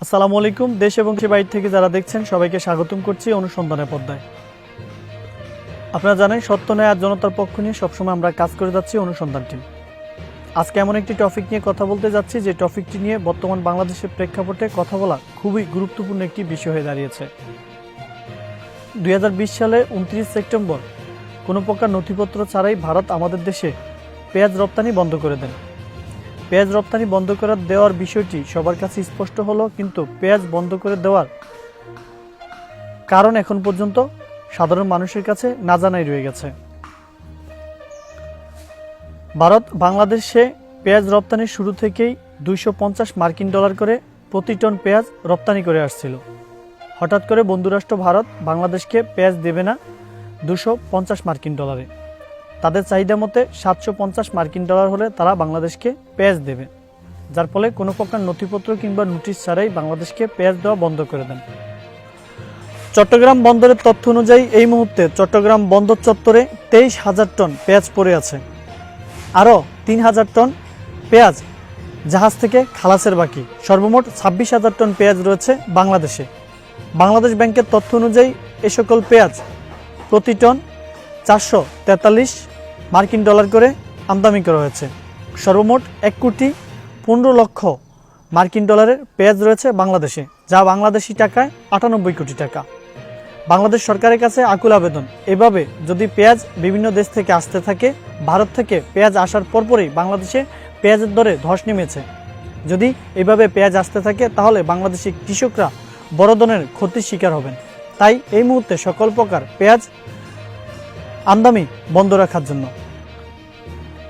আসসালামু আলাইকুম। দেশ এবং বাইরে থেকে যারা দেখছেন সবাইকে স্বাগতম করছি অনুসন্ধানের পর্দায়। আপনারা জানেন সত্য ন্যায় আর জনতার পক্ষ নিয়ে সবসময় আমরা কাজ করে যাচ্ছি অনুসন্ধান টিম। আজকে এমন একটি টপিক নিয়ে কথা বলতে যাচ্ছি যে টপিকটি নিয়ে বর্তমান বাংলাদেশের প্রেক্ষাপটে কথা বলা খুবই গুরুত্বপূর্ণ একটি বিষয় হয়ে দাঁড়িয়েছে। 2020 সালে 29 সেপ্টেম্বর কোনো প্রকার নথিপত্র ছাড়াই ভারত আমাদের দেশে পেঁয়াজ রপ্তানি বন্ধ করে দেন। পেঁয়াজ রপ্তানি বন্ধ করে দেওয়ার বিষয়টি সবার কাছে স্পষ্ট হলো, কিন্তু পেঁয়াজ বন্ধ করে দেওয়ার কারণ এখন পর্যন্ত সাধারণ মানুষের কাছে না জানাই রয়ে গেছে। ভারত বাংলাদেশে পেঁয়াজ রপ্তানির শুরু থেকেই $250 করে প্রতি টন পেঁয়াজ রপ্তানি করে আসছিল। হঠাৎ করে বন্ধুরাষ্ট্র ভারত বাংলাদেশকে পেঁয়াজ দেবে না $250। তাদের চাহিদা মতে $750 হলে তারা বাংলাদেশকে পেঁয়াজ দেবে, যার ফলে কোনো প্রকার নথিপত্র কিংবা নোটিশ ছাড়াই বাংলাদেশকে পেঁয়াজ দেওয়া বন্ধ করে দেন। চট্টগ্রাম বন্দরের তথ্য অনুযায়ী এই মুহূর্তে চট্টগ্রাম বন্দর চত্বরে 23,000 টন পেঁয়াজ পড়ে আছে। আরও 3,000 টন পেঁয়াজ জাহাজ থেকে খালাসের বাকি। সর্বমোট 26,000 টন পেঁয়াজ রয়েছে বাংলাদেশে। বাংলাদেশ ব্যাংকের তথ্য অনুযায়ী এ সকল পেঁয়াজ প্রতি টন $443 করে আমদানি করা হয়েছে। সর্বমোট $1,15,00,000 পেঁয়াজ রয়েছে বাংলাদেশে, যা বাংলাদেশি টাকায় 98 কোটি টাকা। বাংলাদেশ সরকারের কাছে আকুল আবেদন, এভাবে যদি পেঁয়াজ বিভিন্ন দেশ থেকে আসতে থাকে, ভারত থেকে পেঁয়াজ আসার পরপরই বাংলাদেশে পেঁয়াজের দরে ধস নেমেছে। যদি এভাবে পেঁয়াজ আসতে থাকে তাহলে বাংলাদেশি কৃষকরা বড় ধরনের ক্ষতির শিকার হবেন। তাই এই মুহূর্তে সকল প্রকার পেঁয়াজ আমদানি বন্ধ রাখার জন্য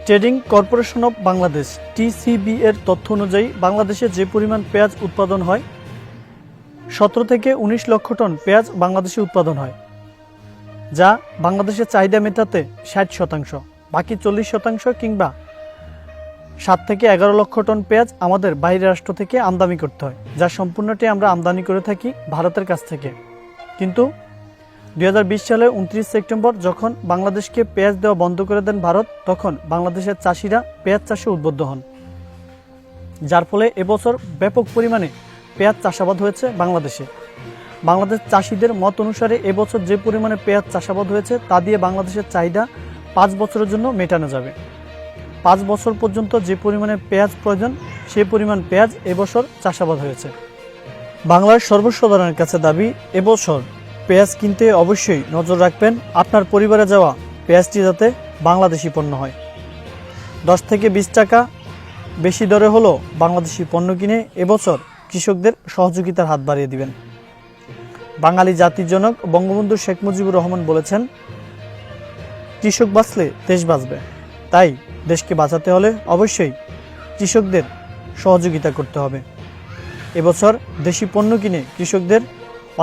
trading corporation of Bangladesh TCB এর তথ্য অনুযায়ী বাংলাদেশে যে পরিমাণ পেঁয়াজ উৎপাদন হয় 17 থেকে 19 লক্ষ টন পেঁয়াজ বাংলাদেশে উৎপাদন হয়, যা বাংলাদেশের চাহিদা মেটাতে 60%। বাকি 40% কিংবা 7 থেকে 11 লক্ষ টন পেঁয়াজ আমাদের বাইরের রাষ্ট্র থেকে আমদানি করতে হয়, যা সম্পূর্ণটি আমরা আমদানি করে থাকি ভারতের কাছ থেকে। কিন্তু 2020 সালে 29 সেপ্টেম্বর যখন বাংলাদেশকে পেঁয়াজ দেওয়া বন্ধ করে দেন ভারত, তখন বাংলাদেশের চাষিরা পেঁয়াজ চাষে উদ্বুদ্ধ হন, যার ফলে এবছর ব্যাপক পরিমাণে পেঁয়াজ চাষাবাদ হয়েছে বাংলাদেশে। বাংলাদেশ চাষিদের মত অনুসারে এবছর যে পরিমাণে পেঁয়াজ চাষাবাদ হয়েছে তা দিয়ে বাংলাদেশের চাহিদা 5 বছরের জন্য মেটানো যাবে। 5 বছর পর্যন্ত যে পরিমাণে পেঁয়াজ প্রয়োজন সেই পরিমাণ পেঁয়াজ এবছর চাষাবাদ হয়েছে। বাংলার সর্বসাধারণের কাছে দাবি, এবছর পেঁয়াজ কিনতে অবশ্যই নজর রাখবেন আপনার পরিবারে যাওয়া পেঁয়াজটি যাতে বাংলাদেশি পণ্য হয়। 10 থেকে 20 টাকা বেশি দরে হলো বাংলাদেশি পণ্য কিনে এবছর কৃষকদের সহযোগিতার হাত বাড়িয়ে দিবেন। বাঙালি জাতির জনক বঙ্গবন্ধু শেখ মুজিবুর রহমান বলেছেন, কৃষক বাঁচলে দেশ বাঁচবে। তাই দেশকে বাঁচাতে হলে অবশ্যই কৃষকদের সহযোগিতা করতে হবে। এবছর দেশি পণ্য কিনে কৃষকদের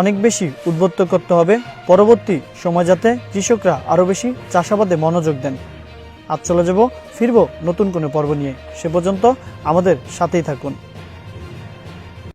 অনেক বেশি উদ্বুদ্ধ করতে হবে, পরবর্তী সময় যাতে কৃষকরা আরও বেশি চাষাবাদে মনোযোগ দেন। আজ চলে যাব, ফিরব নতুন কোনো পর্ব নিয়ে। সে পর্যন্ত আমাদের সাথেই থাকুন।